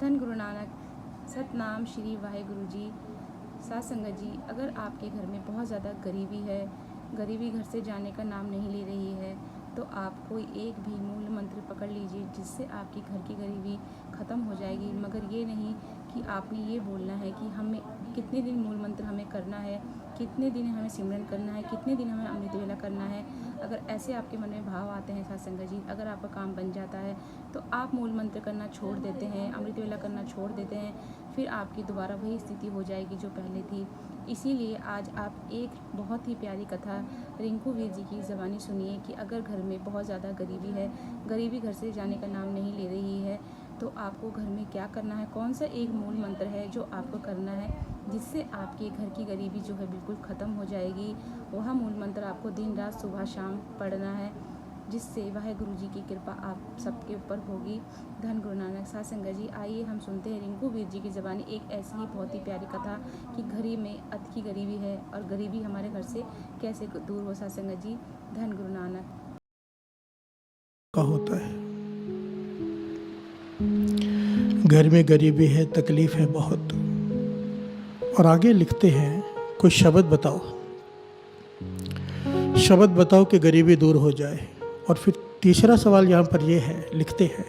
धन गुरु नानक। सतनाम श्री वाहेगुरु जी। साथ संगत जी, अगर आपके घर में बहुत ज़्यादा गरीबी है, गरीबी घर से जाने का नाम नहीं ले रही है, तो आप कोई एक भी मूल मंत्र पकड़ लीजिए जिससे आपकी घर की गरीबी ख़त्म हो जाएगी। मगर ये नहीं कि आपने ये बोलना है कि हमें कितने दिन मूल मंत्र हमें करना है, कितने दिन हमें सिमरन करना है, कितने दिन हमें अमृत वेला करना है। अगर ऐसे आपके मन में भाव आते हैं साथ संगत जी, अगर आपका काम बन जाता है तो आप मूल मंत्र करना छोड़ देते हैं, अमृत वेला करना छोड़ देते हैं, फिर आपकी दोबारा वही स्थिति हो जाएगी जो पहले थी। इसीलिए आज आप एक बहुत ही प्यारी कथा रिंकू वीर जी की ज़बानी सुनिए कि अगर घर में बहुत ज़्यादा गरीबी है, गरीबी घर से जाने का नाम नहीं ले रही है, तो आपको घर में क्या करना है, कौन सा एक मूल मंत्र है जो आपको करना है जिससे आपके घर की गरीबी जो है बिल्कुल ख़त्म हो जाएगी। वह मूल मंत्र आपको दिन रात सुबह शाम पढ़ना है, जिससे वाहेगुरु जी की कृपा आप सबके ऊपर होगी। धन गुरु नानक। साथ संगत जी, आइए हम सुनते हैं रिंकू वीर जी की ज़बानी एक ऐसी ही बहुत ही प्यारी कथा कि घर में अति की गरीबी है और गरीबी हमारे घर से कैसे दूर हो। साथ संगत जी, धन गुरु नानक। का होता है, घर में गरीबी है, तकलीफ है बहुत। और आगे लिखते हैं, कोई शब्द बताओ, शब्द बताओ कि गरीबी दूर हो जाए। और फिर तीसरा सवाल यहाँ पर ये है, लिखते हैं,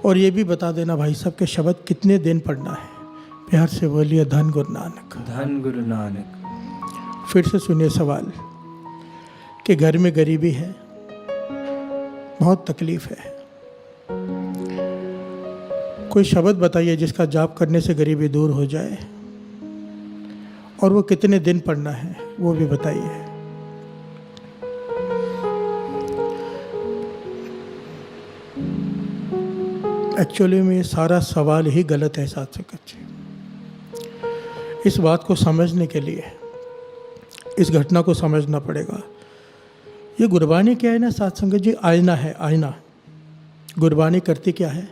और ये भी बता देना भाई साहब के शब्द कितने दिन पढ़ना है। प्यार से बोलिए धन गुरु नानक। धन गुरु नानक। फिर से सुनिए सवाल कि घर में गरीबी है, बहुत तकलीफ है, कोई शब्द बताइए जिसका जाप करने से गरीबी दूर हो जाए, और वो कितने दिन पढ़ना है वो भी बताइए। एक्चुअली में ये सारा सवाल ही गलत है साथ से कच्चे। इस बात को समझने के लिए इस घटना को समझना पड़ेगा। ये गुरबानी क्या है ना साथ संगत जी, आईना है, आईना। गुरबानी करती क्या है,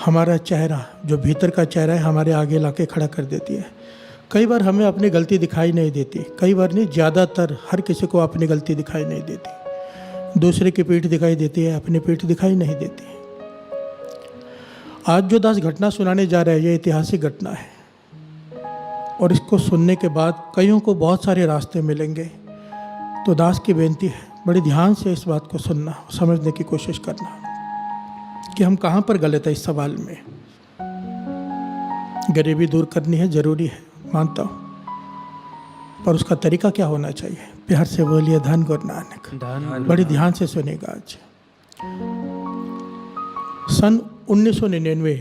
हमारा चेहरा, जो भीतर का चेहरा है, हमारे आगे लाके खड़ा कर देती है। कई बार हमें अपनी गलती दिखाई नहीं देती, कई बार नहीं, ज़्यादातर हर किसी को अपनी गलती दिखाई नहीं देती। दूसरे की पीठ दिखाई देती है, अपनी पीठ दिखाई नहीं देती। आज जो दास घटना सुनाने जा रहे हैं, ये ऐतिहासिक घटना है, और इसको सुनने के बाद कईयों को बहुत सारे रास्ते मिलेंगे। तो दास की बेनती है, बड़ी ध्यान से इस बात को सुनना, समझने की कोशिश करना कि हम कहाँ पर गलत है इस सवाल में। गरीबी दूर करनी है, ज़रूरी है, मानता हूँ, पर उसका तरीका क्या होना चाहिए। प्यार से बोलिए धन गुरु नानक। बड़ी ध्यान से सुनेगा। आज सन 1999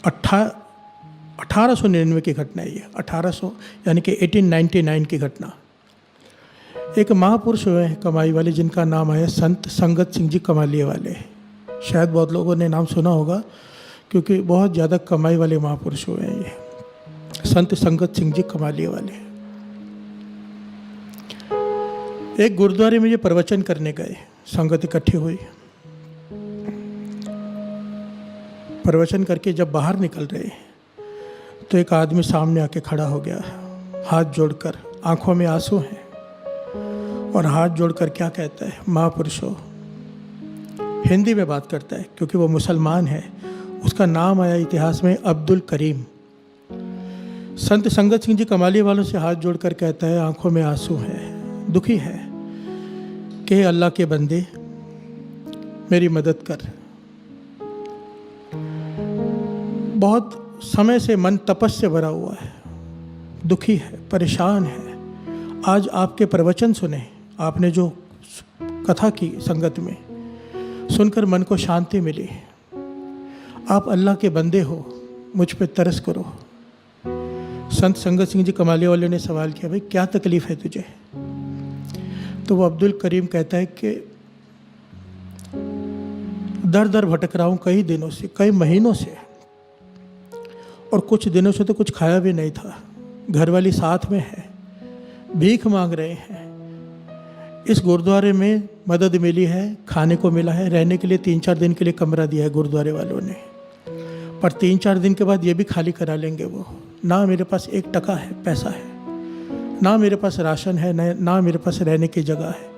1899 की घटना है ये। 1800 यानी कि 1899 की घटना। एक महापुरुष हुए हैं कमाई वाले, जिनका नाम है संत संगत सिंह जी कमालिए वाले। शायद बहुत लोगों ने नाम सुना होगा, क्योंकि बहुत ज़्यादा कमाई वाले महापुरुष हुए हैं ये संत संगत सिंह जी कमालिए वाले। एक गुरुद्वारे में ये प्रवचन करने गए, संगत इकट्ठी हुई। प्रवचन करके जब बाहर निकल रहे तो एक आदमी सामने आके खड़ा हो गया, हाथ जोड़कर, आंखों में आंसू हैं, और हाथ जोड़कर क्या कहता है, महापुरुषों, हिंदी में बात करता है क्योंकि वो मुसलमान है। उसका नाम आया इतिहास में अब्दुल करीम। संत संगत सिंह जी कमालिए वालों से हाथ जोड़कर कहता है, आंखों में आंसू हैं, दुखी है, कि अल्लाह के बंदे मेरी मदद कर। बहुत समय से मन तपस से भरा हुआ है, दुखी है, परेशान है। आज आपके प्रवचन सुने, आपने जो कथा की संगत में, सुनकर मन को शांति मिली। आप अल्लाह के बंदे हो, मुझ पे तरस करो। संत संगत सिंह जी कमालिए वाले ने सवाल किया, भाई क्या तकलीफ़ है तुझे। तो वो अब्दुल करीम कहता है कि दर दर भटक रहा हूँ कई दिनों से, कई महीनों से, और कुछ दिनों से तो कुछ खाया भी नहीं था। घरवाली साथ में है, भीख मांग रहे हैं। इस गुरुद्वारे में मदद मिली है, खाने को मिला है, रहने के लिए 3-4 दिन के लिए कमरा दिया है गुरुद्वारे वालों ने, पर 3-4 दिन के बाद ये भी खाली करा लेंगे वो। ना मेरे पास 1 टका है, पैसा है, ना मेरे पास राशन है, ना मेरे पास रहने की जगह है।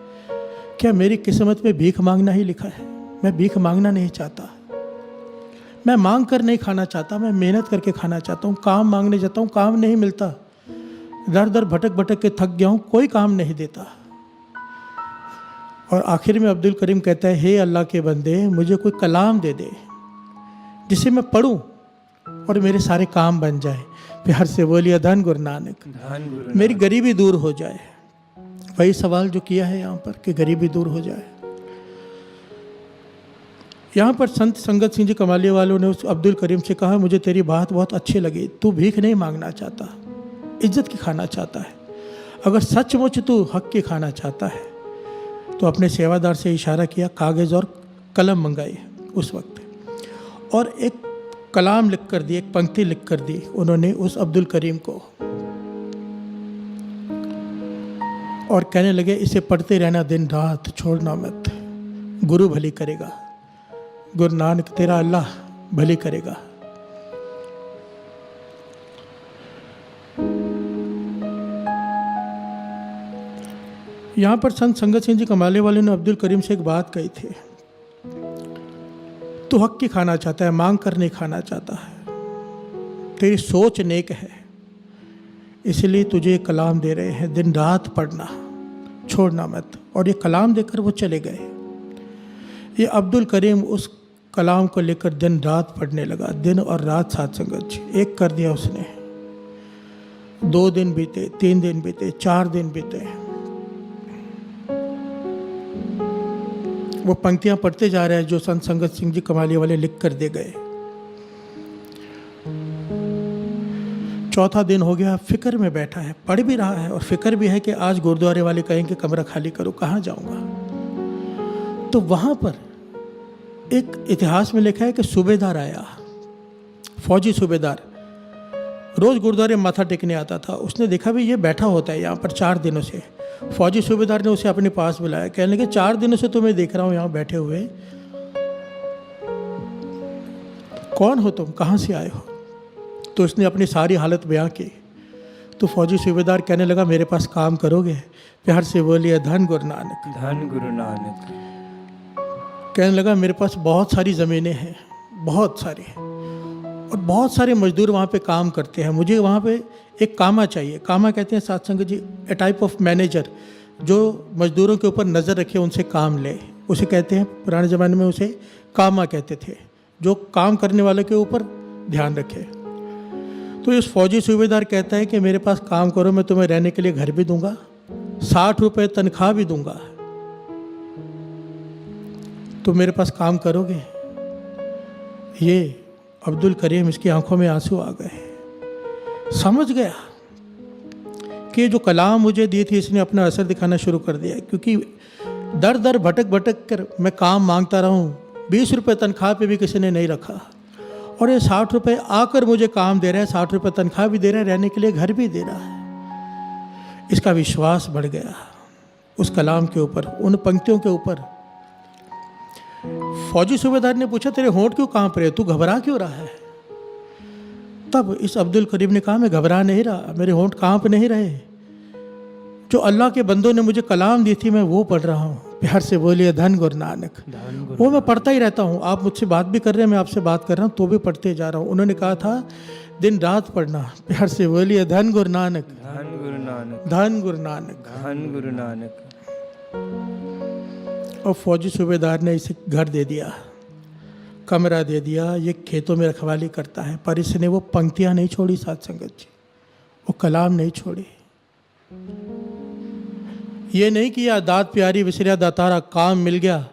क्या मेरी किस्मत में भीख मांगना ही लिखा है? मैं भीख मांगना नहीं चाहता, मैं मांग कर नहीं खाना चाहता, मैं मेहनत करके खाना चाहता हूँ। काम मांगने जाता हूँ, काम नहीं मिलता, दर दर भटक भटक के थक गया हूँ, कोई काम नहीं देता। और आखिर में अब्दुल करीम कहता है, हे अल्लाह के बंदे, मुझे कोई कलाम दे दे जिसे मैं पढ़ूं और मेरे सारे काम बन जाए। प्यार से बोलिए धन गुरु नानक, धन गुरु मेरी गरीबी दूर हो जाए। वही सवाल जो किया है यहाँ पर कि गरीबी दूर हो जाए। यहाँ पर संत संगत सिंह जी कमालिया वालों ने उस अब्दुल करीम से कहा, मुझे तेरी बात बहुत अच्छी लगी, तू भीख नहीं मांगना चाहता, इज्जत की खाना चाहता है। अगर सचमुच तू हक की खाना चाहता है तो अपने सेवादार से इशारा किया, कागज़ और कलम मंगाई उस वक्त, और एक कलाम लिख कर दी, एक पंक्ति लिख कर दी उन्होंने उस अब्दुल करीम को, और कहने लगे, इसे पढ़ते रहना दिन रात, छोड़ना मत, गुरु भली करेगा, गुरु नानक तेरा अल्लाह भली करेगा। यहाँ पर संत संगत सिंह जी कमाले वाले ने अब्दुल करीम से एक बात कही थी, तू हक की खाना चाहता है, मांग कर नहीं खाना चाहता है, तेरी सोच नेक है, इसलिए तुझे ये कलाम दे रहे हैं, दिन रात पढ़ना, छोड़ना मत। और ये कलाम देकर वो चले गए। ये अब्दुल करीम उस कलाम को लेकर दिन रात पढ़ने लगा, दिन और रात साथ संगत जी, एक कर दिया उसने। 2 दिन बीते, 3 दिन बीते, 4 दिन बीते, वो पंक्तियां पढ़ते जा रहे हैं जो संत संगत सिंह जी कमालिया वाले लिख कर दे गए। 4था दिन हो गया, फिक्र में बैठा है, पढ़ भी रहा है और फिक्र भी है कि आज गुरुद्वारे वाले कहेंगे कमरा खाली करो, कहाँ जाऊंगा। तो वहाँ पर एक इतिहास में लिखा है कि सूबेदार आया, फौजी सूबेदार, रोज़ गुरुद्वारे माथा टेकने आता था। उसने देखा भी ये बैठा होता है यहाँ पर 4 दिनों से। फौजी सूबेदार ने उसे अपने पास बुलाया, कहने लगे 4 दिनों से तुम्हें देख रहा हूँ यहाँ बैठे हुए, कौन हो तुम, कहाँ से आए हो। तो उसने अपनी सारी हालत बयां की। तो फौजी सूबेदार कहने लगा, मेरे पास काम करोगे। प्यार से बोलिए धन गुरु नानक, धन गुरु नानक। कहने लगा, मेरे पास बहुत सारी ज़मीनें हैं, बहुत सारी, और बहुत सारे मजदूर वहाँ पे काम करते हैं, मुझे वहाँ पे एक कामा चाहिए। कामा कहते हैं साथ संगत जी, ए टाइप ऑफ मैनेजर, जो मजदूरों के ऊपर नज़र रखे, उनसे काम ले, उसे कहते हैं, पुराने ज़माने में उसे कामा कहते थे, जो काम करने वाले के ऊपर ध्यान रखे। तो इस फौजी सूबेदार कहता है कि मेरे पास काम करो, मैं तुम्हें रहने के लिए घर भी दूंगा, 60 रुपये तनख्वाह भी दूंगा, तो मेरे पास काम करोगे। ये अब्दुल करीम, इसकी आंखों में आंसू आ गए, समझ गया कि जो कलाम मुझे दी थी इसने अपना असर दिखाना शुरू कर दिया। क्योंकि दर दर भटक भटक कर मैं काम मांगता रहा हूँ, 20 रुपये तनख्वाह पे भी किसी ने नहीं रखा, और ये 60 रुपये आकर मुझे काम दे रहा है, 60 रुपये तनख्वाह भी दे रहा है, रहने के लिए घर भी दे रहा है। इसका विश्वास बढ़ गया उस कलाम के ऊपर, उन पंक्तियों के ऊपर। फौजी सूबेदार ने पूछा, तेरे होंठ क्यों कांप रहे, तू घबरा क्यों रहा है। तब इस अब्दुल करीम ने कहा, मैं घबरा नहीं रहा, मेरे होंठ कांप नहीं रहे, जो अल्लाह के बंदों ने मुझे कलाम दी थी मैं वो पढ़ रहा हूँ। प्यार से बोलिए धन गुरु नानक, वो मैं पढ़ता ही रहता हूँ। आप मुझसे बात भी कर रहे हैं, मैं आपसे बात कर रहा हूँ, तो भी पढ़ते जा रहा हूँ। उन्होंने कहा था दिन रात पढ़ना। प्यार से बोलिए धन गुरु नानक, धन गुरु नानक, धन गुरु नानक, धन गुरु नानक। और फौजी सूबेदार ने इसे घर दे दिया, कमरा दे दिया, ये खेतों में रखवाली करता है, पर इसने वो पंक्तियाँ नहीं छोड़ी साथ संगत जी, वो कलाम नहीं छोड़ी। ये नहीं किया दात प्यारी विसरिया दातारा, काम मिल गया,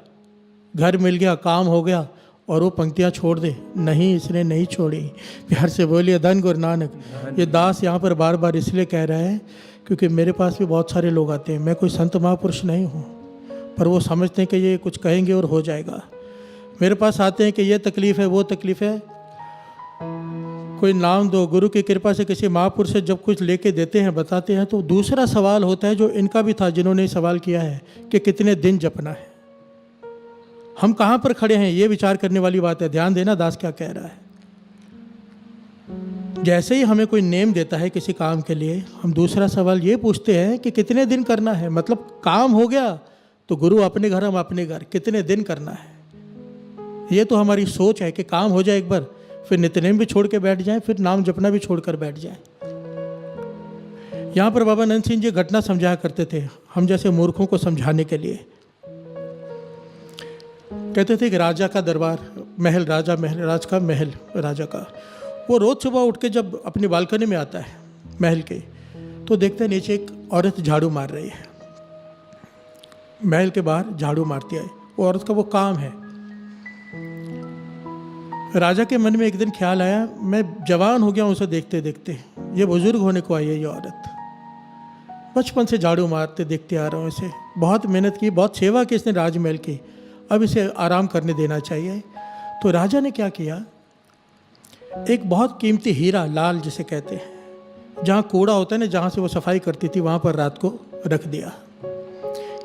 घर मिल गया, काम हो गया और वो पंक्तियाँ छोड़ दे, नहीं, इसने नहीं छोड़ी। प्यार से बोलिए धन गुरु नानक। ये दास यहाँ पर बार बार इसलिए कह रहा है क्योंकि मेरे पास भी बहुत सारे लोग आते हैं, मैं कोई संत महापुरुष नहीं हूँ, पर वो समझते हैं कि ये कुछ कहेंगे और हो जाएगा। मेरे पास आते हैं कि ये तकलीफ़ है, वो तकलीफ़ है, कोई नाम दो। गुरु की कृपा से किसी महापुरुष से जब कुछ लेके देते हैं, बताते हैं, तो दूसरा सवाल होता है जो इनका भी था, जिन्होंने सवाल किया है कि कितने दिन जपना है, हम कहाँ पर खड़े हैं, ये विचार करने वाली बात है। ध्यान देना दास क्या कह रहा है। जैसे ही हमें कोई नेम देता है किसी काम के लिए, हम दूसरा सवाल ये पूछते हैं कि कितने दिन करना है। मतलब काम हो गया तो गुरु अपने घर, हम अपने घर, कितने दिन करना है, ये तो हमारी सोच है कि काम हो जाए एक बार, फिर नित्यनेम भी छोड़ के बैठ जाएं, फिर नाम जपना भी छोड़कर बैठ जाएं। यहाँ पर बाबा नंद सिंह जी घटना समझाया करते थे हम जैसे मूर्खों को समझाने के लिए। कहते थे कि राजा का दरबार, महल, राज का महल, राजा का, वो रोज़ सुबह उठ के जब अपनी बालकनी में आता है महल के, तो देखते हैं नीचे एक औरत झाड़ू मार रही है। महल के बाहर झाड़ू मारती है, वो औरत का वो काम है। राजा के मन में एक दिन ख्याल आया, मैं जवान हो गया उसे देखते देखते, ये बुजुर्ग होने को आई है ये औरत, बचपन से झाड़ू मारते देखते आ रहा हूँ इसे, बहुत मेहनत की, बहुत सेवा की इसने राजमहल की, अब इसे आराम करने देना चाहिए। तो राजा ने क्या किया, एक बहुत कीमती हीरा, लाल जिसे कहते हैं, जहाँ कूड़ा होता है ना, जहाँ से वो सफाई करती थी, वहाँ पर रात को रख दिया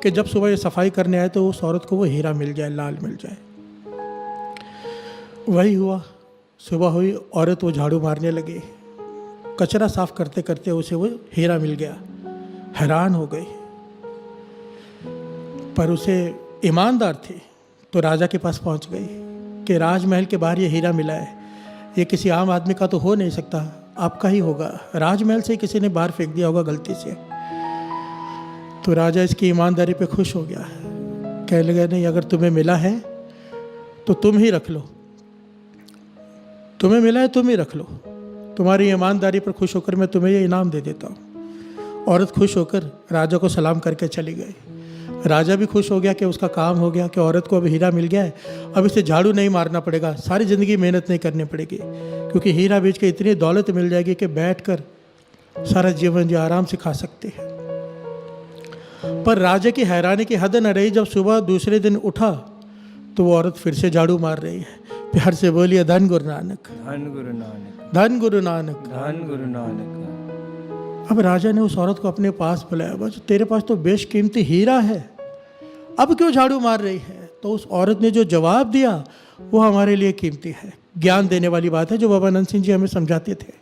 कि जब सुबह ये सफाई करने आए तो उस औरत को वो हीरा मिल जाए, लाल मिल जाए। वही हुआ, सुबह हुई, औरत वो झाड़ू मारने लगी, कचरा साफ करते करते उसे वो हीरा मिल गया। हैरान हो गई, पर उसे ईमानदार थी तो राजा के पास पहुंच गई कि राजमहल के बाहर ये हीरा मिला है, ये किसी आम आदमी का तो हो नहीं सकता, आपका ही होगा, राजमहल से किसी ने बाहर फेंक दिया होगा गलती से। तो राजा इसकी ईमानदारी पे खुश हो गया, कहने लगा नहीं, अगर तुम्हें मिला है तो तुम ही रख लो, तुम्हें मिला है तुम ही रख लो, तुम्हारी ईमानदारी पर खुश होकर मैं तुम्हें ये इनाम दे देता हूँ। औरत खुश होकर राजा को सलाम करके चली गई। राजा भी खुश हो गया कि उसका काम हो गया, कि औरत को अब हीरा मिल गया है, अब इसे झाड़ू नहीं मारना पड़ेगा, सारी ज़िंदगी मेहनत नहीं करनी पड़ेगी, क्योंकि हीरा बेच के इतनी दौलत मिल जाएगी कि बैठकर सारा जीवन जो आराम से खा सकते हैं। पर राजा की हैरानी की हद न रही, जब सुबह दूसरे दिन उठा तो वो औरत फिर से झाड़ू मार रही है। प्यार से बोलिए धन गुरु नानक, धन गुरु नानक, धन गुरु नानक, धन गुरु नानक। अब राजा ने उस औरत को अपने पास बुलाया, बस तेरे पास तो बेशकीमती हीरा है, अब क्यों झाड़ू मार रही है? तो उस औरत ने जो जवाब दिया वो हमारे लिए कीमती है, ज्ञान देने वाली बात है, जो बाबा नंद सिंह जी हमें समझाते थे।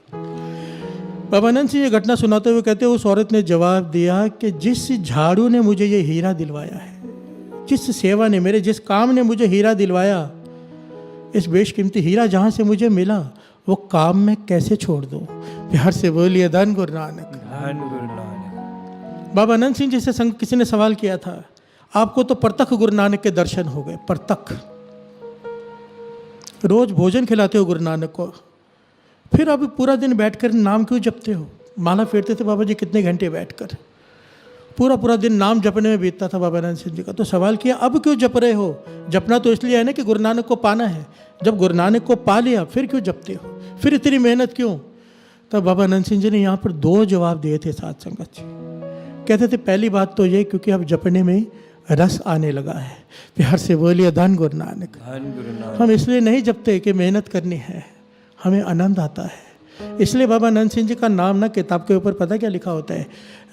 बाबा नंद सिंह ये घटना सुनाते हुए कहते हैं, उस औरत ने जवाब दिया कि जिस झाड़ू ने मुझे ये हीरा दिलवाया है, जिस सेवा ने, मेरे जिस काम ने मुझे हीरा दिलवाया, इस बेशकीमती हीरा जहाँ से मुझे मिला, वो काम मैं कैसे छोड़ दूँ? प्यार से बोलिए धन गुरु नानक, धन गुरु नानक। बाबा नंद सिंह जी से किसी ने सवाल किया था, आपको तो परतख गुरु नानक के दर्शन हो गए, परतख, रोज भोजन खिलाते हो गुरु नानक को, फिर अब पूरा दिन बैठकर नाम क्यों जपते हो? माला फेरते थे बाबा जी कितने घंटे बैठकर, पूरा दिन नाम जपने में बीतता था बाबा नंद सिंह जी का। तो सवाल किया, अब क्यों जप रहे हो? जपना तो इसलिए है ना कि गुरु नानक को पाना है, जब गुरु नानक को पा लिया फिर क्यों जपते हो, फिर इतनी मेहनत क्यों? तब बाबा नंद सिंह जी ने यहाँ पर 2 जवाब दिए थे साथ संगत जी। कहते थे पहली बात तो ये, क्योंकि अब जपने में रस आने लगा है। प्यार से बोलिए धन गुरु नानक, धन गुरु नानक। हम इसलिए नहीं जपते कि मेहनत करनी है, हमें आनंद आता है। इसलिए बाबा नंद सिंह जी का नाम ना किताब के ऊपर पता क्या लिखा होता है,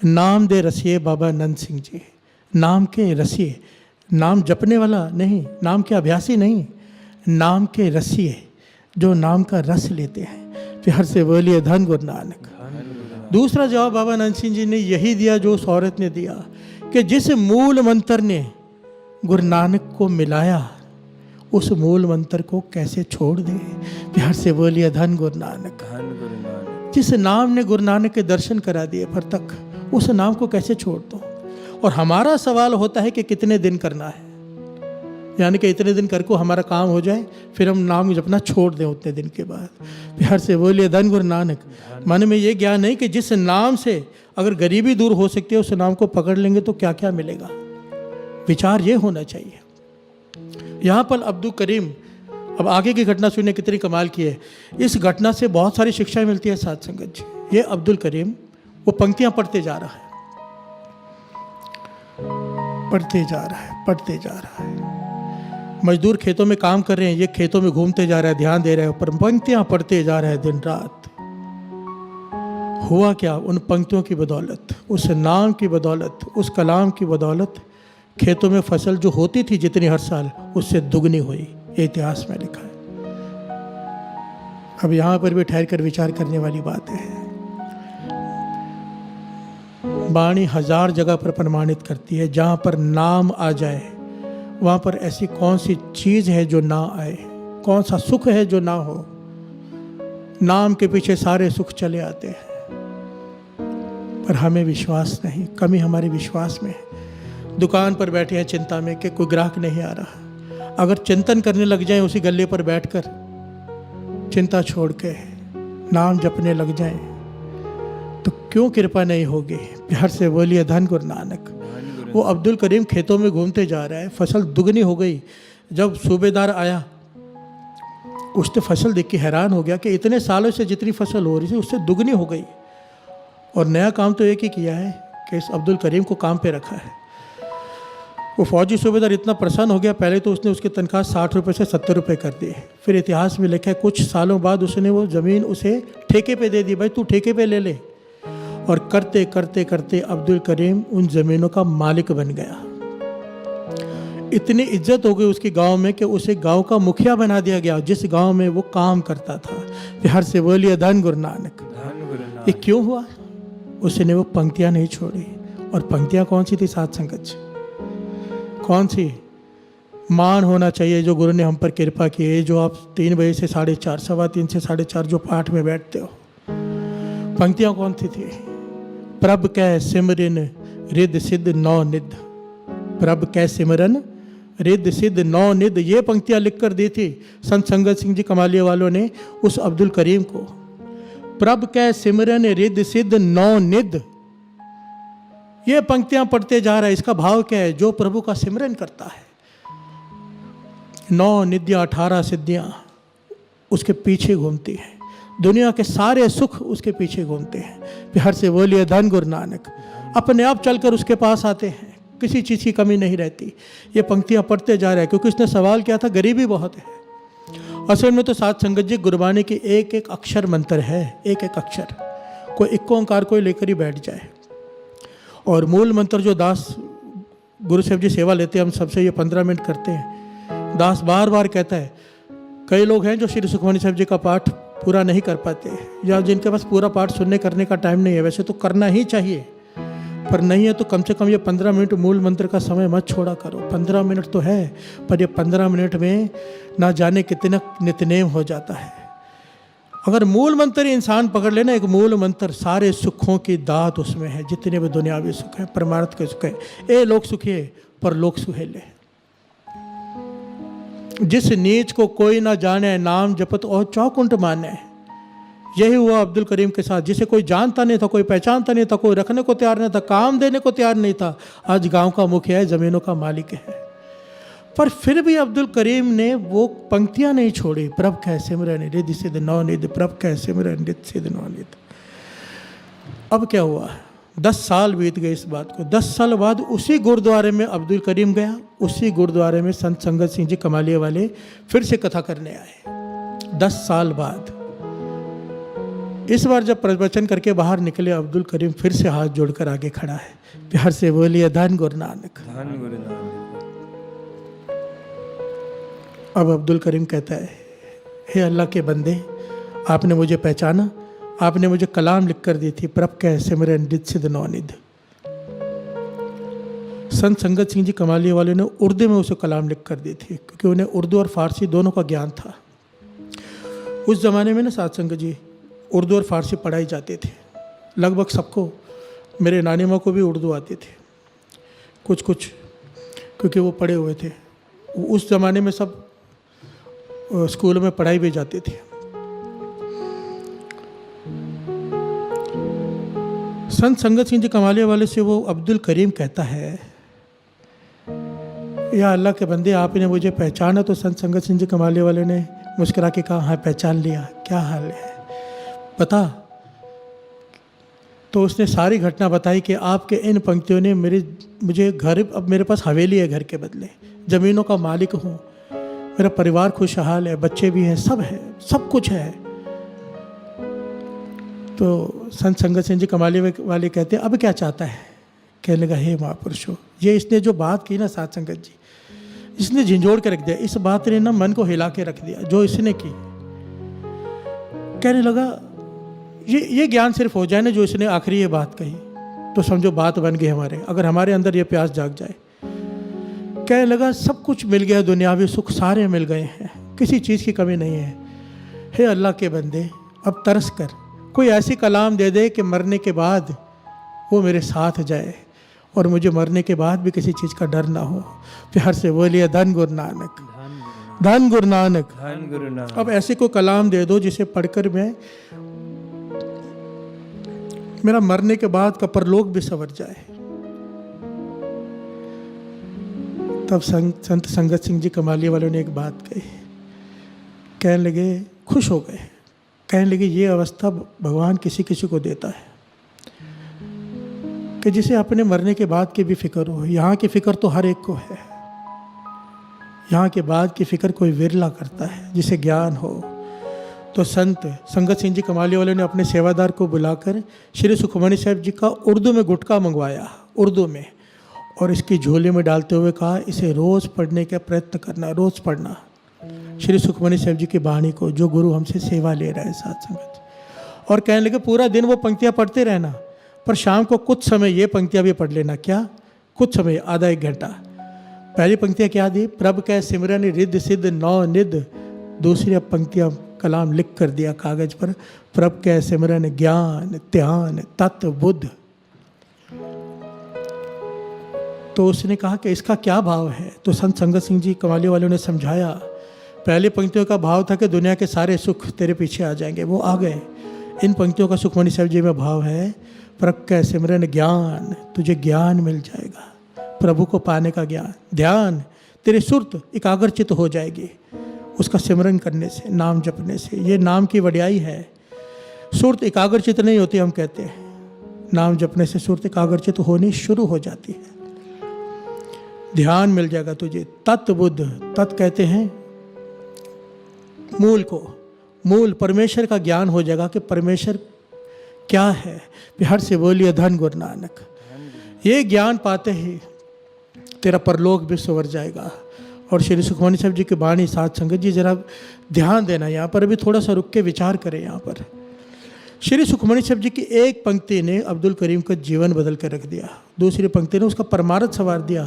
नाम दे रसिए बाबा नंद सिंह जी, नाम के रसिए, नाम जपने वाला नहीं, नाम के अभ्यासी नहीं, नाम के रसिए, जो नाम का रस लेते हैं। प्यार से बोलिए धन गुरु नानक। दूसरा जवाब बाबा नंद सिंह जी ने यही दिया जो उस औरत ने दिया, कि जिस मूल मंत्र ने गुरु नानक को मिलाया, उस मूल मंत्र को कैसे छोड़ दे? प्यार से बोलिए धन गुरु नानक। धन गुरु नानक। जिस नाम ने गुरु नानक के दर्शन करा दिए पर तक, उस नाम को कैसे छोड़ दो? और हमारा सवाल होता है कि कितने दिन करना है, यानी कि इतने दिन करके हमारा काम हो जाए, फिर हम नाम जपना छोड़ दें उतने दिन के बाद। प्यार से बोलिए धन गुरु नानक। मन में ये ज्ञान नहीं कि जिस नाम से अगर गरीबी दूर हो सकती है, उस नाम को पकड़ लेंगे तो क्या क्या मिलेगा। विचार ये होना चाहिए। यहाँ पर अब्दुल करीम, अब आगे की घटना सुनिए कितनी कमाल की है। इस घटना से बहुत सारी शिक्षाएं मिलती है साथ संगत जी। ये अब्दुल करीम वो पंक्तियाँ पढ़ते जा रहा है, पढ़ते जा रहा है, पढ़ते जा रहा है। मजदूर खेतों में काम कर रहे हैं, ये खेतों में घूमते जा रहा है, ध्यान दे रहा है, पर पंक्तियाँ पढ़ते जा रहा है दिन रात। हुआ क्या? उन पंक्तियों की बदौलत, उस नाम की बदौलत, उस कलाम की बदौलत खेतों में फसल जो होती थी जितनी हर साल, उससे दुगनी हुई। ये इतिहास में लिखा है। अब यहाँ पर भी ठहर कर विचार करने वाली बात है। वाणी 1000 जगह पर प्रमाणित करती है, जहाँ पर नाम आ जाए वहाँ पर ऐसी कौन सी चीज़ है जो ना आए, कौन सा सुख है जो ना हो। नाम के पीछे सारे सुख चले आते हैं, पर हमें विश्वास नहीं, कमी हमारे विश्वास में है। दुकान पर बैठे हैं चिंता में कि कोई ग्राहक नहीं आ रहा। अगर चिंतन करने लग जाएं उसी गल्ले पर बैठकर, चिंता छोड़ के नाम जपने लग जाएं, तो क्यों कृपा नहीं होगी। प्यार से बोलिए धन गुरु नानक। वो अब्दुल करीम खेतों में घूमते जा रहा है, फसल दुगनी हो गई। जब सूबेदार आया, उसने फसल देख के हैरान हो गया कि इतने सालों से जितनी फसल हो रही थी उससे दुगनी हो गई, और नया काम तो एक ही किया है कि इस अब्दुल करीम को काम पे रखा है। वो फौजी सूबेदार इतना प्रसन्न हो गया, पहले तो उसने उसकी तनख्वाह 60 रुपये से 70 रुपये कर दिए। फिर इतिहास में लिखा है कुछ सालों बाद उसने वो ज़मीन उसे ठेके पे दे दी, भाई तू ठेके पे ले ले। और करते करते करते अब्दुल करीम उन ज़मीनों का मालिक बन गया। इतनी इज्जत हो गई उसकी गांव में कि उसे गांव का मुखिया बना दिया गया, जिस गांव में वो काम करता था। प्यार से बोलिए धन गुरु नानक। ये क्यों हुआ? उसने वो पंक्तियां नहीं छोड़ी। और पंक्तियां कौन सी थी साथ संगत जी? कौन सी? मान होना चाहिए जो गुरु ने हम पर कृपा की है। जो आप 3 बजे से 4:30, 3:15 से 4:30 जो पाठ में बैठते हो, पंक्तियां कौन सी थी? प्रभ कै सिमरन रिद सिद्ध नौ निध, प्रभ कै सिमरन रिद सिद्ध नौ निध। ये पंक्तियां लिख कर दी थी संत संगत सिंह जी कमालिया वालों ने उस अब्दुल करीम को। प्रभ कै सिमरन रिद सिद्ध नौ निध, ये पंक्तियां पढ़ते जा रहा है। इसका भाव क्या है? जो प्रभु का सिमरन करता है, 9 निधियां 18 सिद्धियां उसके पीछे घूमती हैं। दुनिया के सारे सुख उसके पीछे घूमते हैं। प्यार से बोलिए धन गुरु नानक। अपने आप चलकर उसके पास आते हैं, किसी चीज़ की कमी नहीं रहती। ये पंक्तियां पढ़ते जा रहे हैं क्योंकि इसने सवाल किया था गरीबी बहुत है। असल में तो साथ संगत जी गुरबानी के एक एक अक्षर मंत्र है, एक एक अक्षर। कोई इक्को ओंकार कोई लेकर ही बैठ जाए। और मूल मंत्र जो दास गुरु साहब जी सेवा लेते हैं, हम सबसे ये 15 मिनट करते हैं। दास बार बार कहता है, कई लोग हैं जो श्री सुखमनी साहब जी का पाठ पूरा नहीं कर पाते, या जिनके पास पूरा पाठ सुनने करने का टाइम नहीं है। वैसे तो करना ही चाहिए, पर नहीं है तो कम से कम ये 15 मिनट मूल मंत्र का समय मत छोड़ा करो। 15 मिनट तो है, पर ये 15 मिनट में ना जाने कितना नित्यनेम हो जाता है। अगर मूल मंत्र इंसान पकड़ लेना, एक मूल मंत्र, सारे सुखों की दात उसमें है। जितने भी दुनियावी सुख है, परमार्थ के सुख है। ए लोक सुखिए पर लोक सुहेले। जिस नीच को कोई ना जाने, नाम जपत और चौकुंठ माने। यही हुआ अब्दुल करीम के साथ। जिसे कोई जानता नहीं था, कोई पहचानता नहीं था, कोई रखने को तैयार नहीं था, काम देने को तैयार नहीं था, आज गांव का मुखिया है, ज़मीनों का मालिक है। पर फिर भी अब्दुल करीम ने वो पंक्तियां नहीं छोड़ी। प्रभ कै सिमरन रिद सिद्ध नौ निध, प्रभ कै सिमरन रिद सिद्ध नौ निध। अब क्या हुआ? 10 साल बीत गए इस बात को। 10 साल बाद उसी गुरुद्वारे में अब्दुल करीम गया। उसी गुरुद्वारे में संत संगत सिंह जी कमालिया वाले फिर से कथा करने आए 10 साल बाद। इस बार जब प्रवचन करके बाहर निकले, अब्दुल करीम फिर से हाथ जोड़कर आगे खड़ा है। प्यार से बोलिए धन गुरु नानक। धन गुरु नानक। अब अब्दुल करीम कहता है, हे अल्लाह के बंदे, आपने मुझे पहचाना। आपने मुझे कलाम लिख कर दी थी, प्रभ कै सिमरन रिद सिद्ध नौ निध। संत संगत सिंह जी कमालिया वाले ने उर्दू में उसे कलाम लिख कर दी थी, क्योंकि उन्हें उर्दू और फारसी दोनों का ज्ञान था। उस ज़माने में ना साथ संगत जी उर्दू और फारसी पढ़ाई जाते थे लगभग सबको। मेरे नानी माँ को भी उर्दू आती थी कुछ कुछ, क्योंकि वो पढ़े हुए थे। उस ज़माने में सब स्कूल में पढ़ाई भी जाती थी। संत संगत सिंह जी कमालिया वाले से वो अब्दुल करीम कहता है, या अल्लाह के बंदे, आपने मुझे पहचाना? तो संत संगत सिंह जी कमालिया वाले ने मुस्कुरा के कहा, हाँ पहचान लिया, क्या हाल है, पता? तो उसने सारी घटना बताई कि आपके इन पंक्तियों ने मुझे घर, अब मेरे पास हवेली है घर के बदले, ज़मीनों का मालिक हूँ, मेरा परिवार खुशहाल है, बच्चे भी हैं, सब है, सब कुछ है। तो संत संगत सिंह जी कमालिया वाले कहते हैं, अब क्या चाहता है? कहने लगा, हे महापुरुषों, ये इसने जो बात की ना साथ संगत जी, इसने झिंझोड़ के रख दिया। इस बात ने ना मन को हिला के रख दिया जो इसने की। कहने लगा, ये ज्ञान सिर्फ हो जाए ना जो इसने आखिरी ये बात कही, तो समझो बात बन गई हमारे। अगर हमारे अंदर ये प्यास जाग जाए कहने लगा सब कुछ मिल गया, दुनियावी सुख सारे मिल गए हैं, किसी चीज़ की कमी नहीं है। हे अल्लाह के बंदे, अब तरस कर, कोई ऐसी कलाम दे दे कि मरने के बाद वो मेरे साथ जाए और मुझे मरने के बाद भी किसी चीज़ का डर ना हो। प्यार से बोलिए धन गुरु नानक, धन गुरु नानक। धन गुरु नानक। अब ऐसे कोई कलाम दे दो जिसे पढ़कर मैं मेरा मरने के बाद का परलोक भी संवर जाए। तब संत संगत सिंह जी कमालिया वालों ने एक बात कही, कहने लगे, खुश हो गए, कहने लगे ये अवस्था भगवान किसी किसी को देता है कि जिसे अपने मरने के बाद की भी फिक्र हो। यहाँ की फिक्र तो हर एक को है, यहाँ के बाद की फिक्र कोई विरला करता है जिसे ज्ञान हो। तो संत संगत सिंह जी कमालिया वाले ने अपने सेवादार को बुलाकर श्री सुखमणि साहब जी का उर्दू में गुटका मंगवाया, उर्दू में, और इसकी झोली में डालते हुए कहा इसे रोज़ पढ़ने का प्रयत्न करना, रोज़ पढ़ना श्री सुखमणि साहब जी की वाणी को, जो गुरु हमसे सेवा ले रहा है साथ संगत। और कहने लगे पूरा दिन वो पंक्तियाँ पढ़ते रहना, पर शाम को कुछ समय ये पंक्तियाँ भी पढ़ लेना। क्या? कुछ समय, आधा एक घंटा। पहली पंक्तियाँ क्या दी? प्रभ कै सिमरन रिद्ध सिद्ध नौ निध। दूसरी पंक्तियाँ कलाम लिख कर दिया कागज पर, प्रभ कै सिमरन ज्ञान ध्यान तत्व बुद्ध। तो उसने कहा कि इसका क्या भाव है? तो संत संगत सिंह जी कमालिया वालों ने समझाया। पहली पंक्तियों का भाव था कि दुनिया के सारे सुख तेरे पीछे आ जाएंगे, वो आ गए। इन पंक्तियों का सुखमणि साहब जी में भाव है, प्रभ कै सिमरन ज्ञान, तुझे ज्ञान मिल जाएगा, प्रभु को पाने का ज्ञान। ध्यान, तेरी सुरत एकाग्रचित हो जाएगी उसका सिमरन करने से, नाम जपने से। ये नाम की वड्याई है। सुरत एकाग्रचित नहीं होती, हम कहते हैं नाम जपने से सुरत एकाग्रचित होनी शुरू हो जाती है। ध्यान मिल जाएगा तुझे। तत्व बुद्ध, तत् कहते हैं मूल को, मूल परमेश्वर का ज्ञान हो जाएगा कि परमेश्वर क्या है। प्यार से बोलिए धन गुरु नानक। ये ज्ञान पाते ही तेरा परलोक भी संवर जाएगा। और श्री सुखमणि साहब जी की वाणी साथ संगत जी जरा ध्यान देना, यहाँ पर भी थोड़ा सा रुक के विचार करें। यहाँ पर श्री सुखमणि साहब जी की एक पंक्ति ने अब्दुल करीम का जीवन बदल कर रख दिया, दूसरी पंक्ति ने उसका परमार्थ संवार दिया।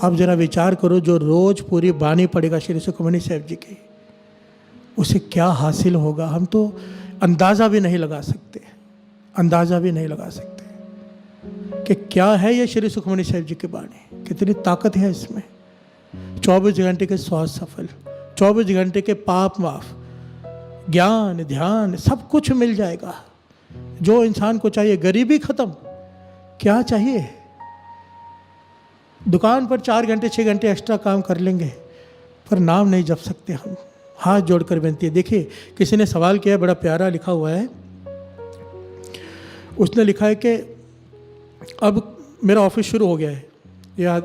आप जरा विचार करो, जो रोज पूरी वाणी पढ़ेगा श्री सुखमणि साहब जी की, उसे क्या हासिल होगा, हम तो अंदाज़ा भी नहीं लगा सकते, अंदाज़ा भी नहीं लगा सकते कि क्या है ये श्री सुखमणि साहब जी की वाणी, कितनी ताकत है इसमें। 24 घंटे के श्वास सफल, 24 घंटे के पाप माफ, ज्ञान ध्यान सब कुछ मिल जाएगा जो इंसान को चाहिए। गरीबी खत्म, क्या चाहिए? दुकान पर 4 घंटे 6 घंटे एक्स्ट्रा काम कर लेंगे, पर नाम नहीं जप सकते हम। हाथ जोड़कर विनती है। देखिए, किसी ने सवाल किया, बड़ा प्यारा लिखा हुआ है। उसने लिखा है कि अब मेरा ऑफिस शुरू हो गया है, या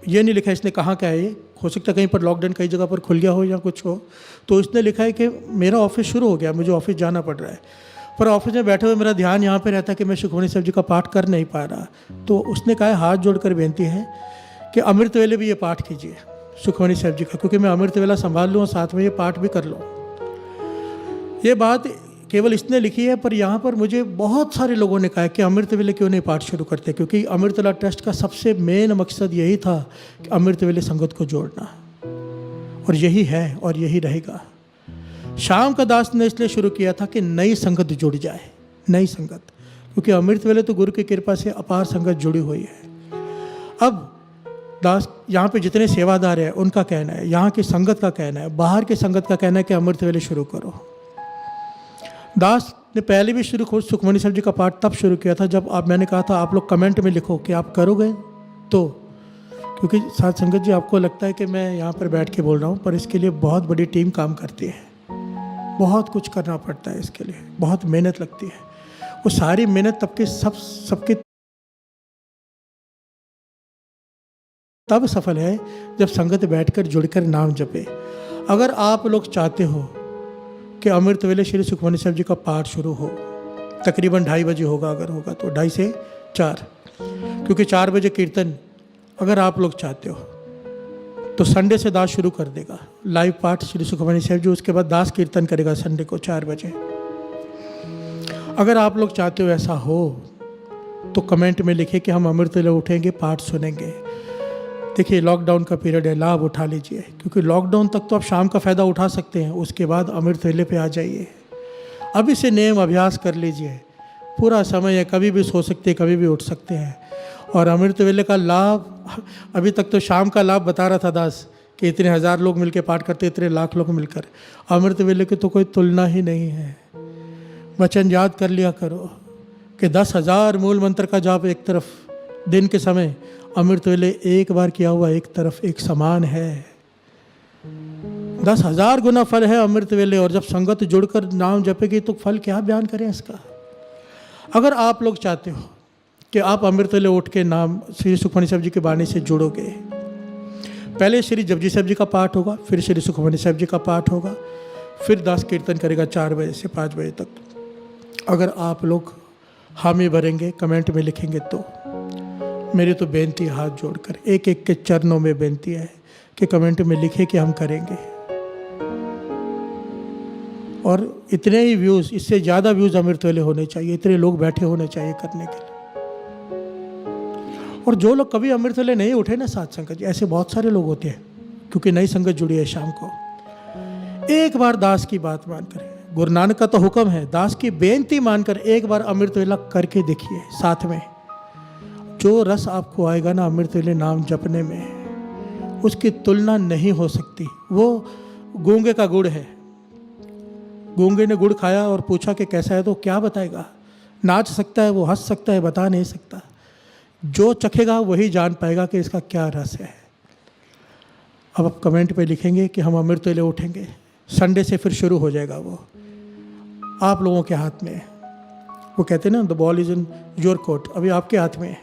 ये नहीं लिखा इसने कहाँ का है, ये हो सकता है कहीं पर लॉकडाउन कई जगह पर खुल गया हो या कुछ हो। तो इसने लिखा है कि मेरा ऑफिस शुरू हो गया, मुझे ऑफिस जाना पड़ रहा है, पर ऑफिस में बैठे हुए मेरा ध्यान यहाँ पे रहता है कि मैं सुखमणि साहब जी का पाठ कर नहीं पा रहा। तो उसने कहा, हाथ जोड़कर बेनती है कि अमृत वेले भी ये पाठ कीजिए सुखमणि साहब जी का, क्योंकि मैं अमृत वेला संभाल लूँ और साथ में ये पाठ भी कर लूँ। ये बात केवल इसने लिखी है, पर यहाँ पर मुझे बहुत सारे लोगों ने कहा कि अमृत वेले क्यों नहीं पाठ शुरू करते, क्योंकि अमृतवेला ट्रस्ट का सबसे मेन मकसद यही था कि अमृत वेले संगत को जोड़ना, और यही है और यही रहेगा। शाम का दास ने इसलिए शुरू किया था कि नई संगत जुड़ जाए, नई संगत, क्योंकि अमृत वेले तो गुरु की कृपा से अपार संगत जुड़ी हुई है। अब दास यहाँ पे जितने सेवादार हैं उनका कहना है, यहाँ की संगत का कहना है, बाहर की संगत का कहना है कि अमृत वेले शुरू करो। दास ने पहले भी शुरू सुखमणि साहब जी का पाठ तब शुरू किया था जब मैंने कहा था आप लोग कमेंट में लिखो कि आप करोगे, तो क्योंकि साथ संगत जी आपको लगता है कि मैं यहाँ पर बैठ के बोल रहा हूँ, पर इसके लिए बहुत बड़ी टीम काम करती है, बहुत कुछ करना पड़ता है, इसके लिए बहुत मेहनत लगती है। वो सारी मेहनत सबकी तब सफल है जब संगत बैठकर जुड़कर नाम जपे। अगर आप लोग चाहते हो कि अमृत वेले श्री सुखमणि साहब जी का पाठ शुरू हो, तकरीबन 2:30 बजे होगा, अगर होगा तो 2:30 से 4, क्योंकि 4 बजे कीर्तन, अगर आप लोग चाहते हो तो संडे से दास शुरू कर देगा लाइव पाठ श्री सुखमणि साहब जी, उसके बाद दास कीर्तन करेगा संडे को 4 बजे। अगर आप लोग चाहते हो ऐसा हो तो कमेंट में लिखे कि हम अमृत वेले उठेंगे, पाठ सुनेंगे। देखिए लॉकडाउन का पीरियड है, लाभ उठा लीजिए, क्योंकि लॉकडाउन तक तो आप शाम का फ़ायदा उठा सकते हैं, उसके बाद अमृत वेले पे आ जाइए। अभी से नियम अभ्यास कर लीजिए, पूरा समय है, कभी भी सो सकते हैं, कभी भी उठ सकते हैं। और अमृत वेले का लाभ, अभी तक तो शाम का लाभ बता रहा था दास कि इतने हज़ार लोग मिलकर पाठ करते, इतने लाख लोग मिलकर। अमृत वेले की तो कोई तुलना ही नहीं है। वचन याद कर लिया करो कि 10,000 मूल मंत्र का जाप एक तरफ दिन के समय, अमृत वेले एक बार किया हुआ एक तरफ एक समान है। 10,000 गुना फल है अमृत वेले। और जब संगत जुड़कर नाम जपेगी तो फल क्या बयान करें इसका। अगर आप लोग चाहते हो कि आप अमृत वेले उठ के नाम श्री सुखमणि साहब जी की वाणी से जुड़ोगे, पहले श्री जपजी साहब जी का पाठ होगा, फिर श्री सुखमणि साहब जी का पाठ होगा, फिर दास कीर्तन करेगा 4 बजे से 5 बजे तक। अगर आप लोग हामी भरेंगे, कमेंट में लिखेंगे, तो मेरी तो बेनती है हाथ जोड़कर, एक एक के चरणों में बेनती है कि कमेंट में लिखे कि हम करेंगे। और इतने ही व्यूज़, इससे ज़्यादा व्यूज़ अमृत वेले होने चाहिए, इतने लोग बैठे होने चाहिए करने के लिए। और जो लोग कभी अमृत वेले नहीं उठे ना साथ संगत जी, ऐसे बहुत सारे लोग होते हैं, क्योंकि नई संगत जुड़ी है शाम को, एक बार दास की बात मानकर, गुरु नानक का तो हुक्म है, दास की बेनती मानकर एक बार अमृत वेला करके देखिए साथ में। जो रस आपको आएगा ना अमृत वेले नाम जपने में, उसकी तुलना नहीं हो सकती। वो गूंगे का गुड़ है, गूंगे ने गुड़ खाया और पूछा कि कैसा है, तो क्या बताएगा। नाच सकता है वो, हंस सकता है, बता नहीं सकता। जो चखेगा वही जान पाएगा कि इसका क्या रस है। अब आप कमेंट पे लिखेंगे कि हम अमृत वेले उठेंगे। संडे से फिर शुरू हो जाएगा, वो आप लोगों के हाथ में है। वो कहते हैं ना, the ball is in your court, अभी आपके हाथ में है।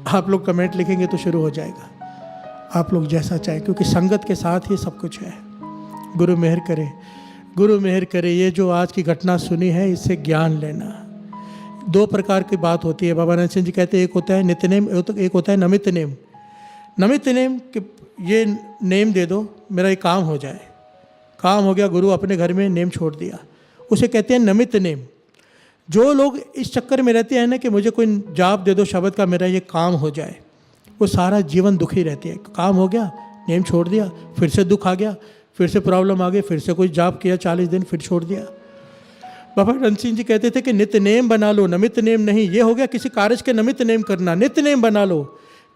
आप लोग कमेंट लिखेंगे तो शुरू हो जाएगा, आप लोग जैसा चाहें, क्योंकि संगत के साथ ही सब कुछ है। गुरु मेहर करे, गुरु मेहर करे। ये जो आज की घटना सुनी है, इससे ज्ञान लेना। 2 प्रकार की बात होती है। बाबा नानक सिंह जी कहते हैं, एक होता है नित्य नेम, एक होता है नमित नेम। नमित नेम कि ये नेम दे दो, मेरा ये काम हो जाए, काम हो गया, गुरु अपने घर में नेम छोड़ दिया, उसे कहते हैं नमित नेम। जो लोग इस चक्कर में रहते हैं ना कि मुझे कोई जाप दे दो शब्द का, मेरा ये काम हो जाए, वो सारा जीवन दुखी रहती है। काम हो गया, नेम छोड़ दिया, फिर से दुख आ गया, फिर से प्रॉब्लम आ गई, फिर से कोई जाप किया 40 दिन, फिर छोड़ दिया। बाबा नानक सिंह जी कहते थे कि नित्य नेम बना लो, नमित नेम नहीं। ये हो गया किसी कार्य के नमित नेम करना, नित्य नेम बना लो।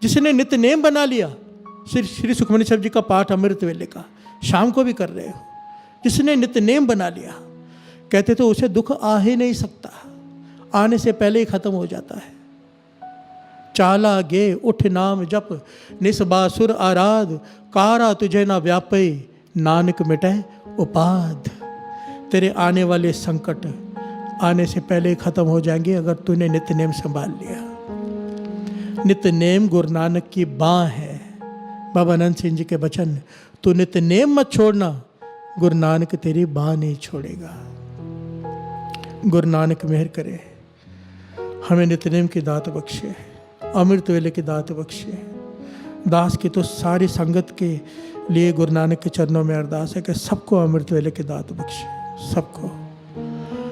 जिसने नित्य नेम बना लिया, श्री सुखमणि साहब जी का पाठ अमृत वेले का शाम को भी कर रहे हो, जिसने नित्य नेम बना लिया, कहते तो उसे दुख आ ही नहीं सकता, आने से पहले ही खत्म हो जाता है। चाला गे उठ नाम जप, निस्बासुर आराध, कारा तुझे ना व्यापे, नानक मिटे उपाध। तेरे आने वाले संकट आने से पहले ही खत्म हो जाएंगे अगर तूने नित्य नेम संभाल लिया। नित्य नेम गुरु नानक की बाँ है। बाबा अनंत सिंह जी के वचन, तू नित्य नेम मत छोड़ना, गुरु नानक तेरी बाँ नहीं छोड़ेगा। गुरु नानक मेहर करे, हमें नित्य नेम की दात बख्शे, अमृत वेले की दात बख्शे। दास की तो सारी संगत के लिए गुरु नानक के चरणों में अरदास है कि सबको अमृत वेले की दात बख्शे, सबको,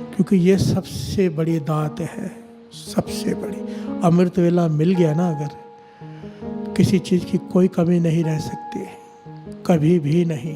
क्योंकि ये सबसे बड़ी दात है, सबसे बड़ी। अमृत वेला मिल गया ना अगर, किसी चीज़ की कोई कमी नहीं रह सकती, कभी भी नहीं।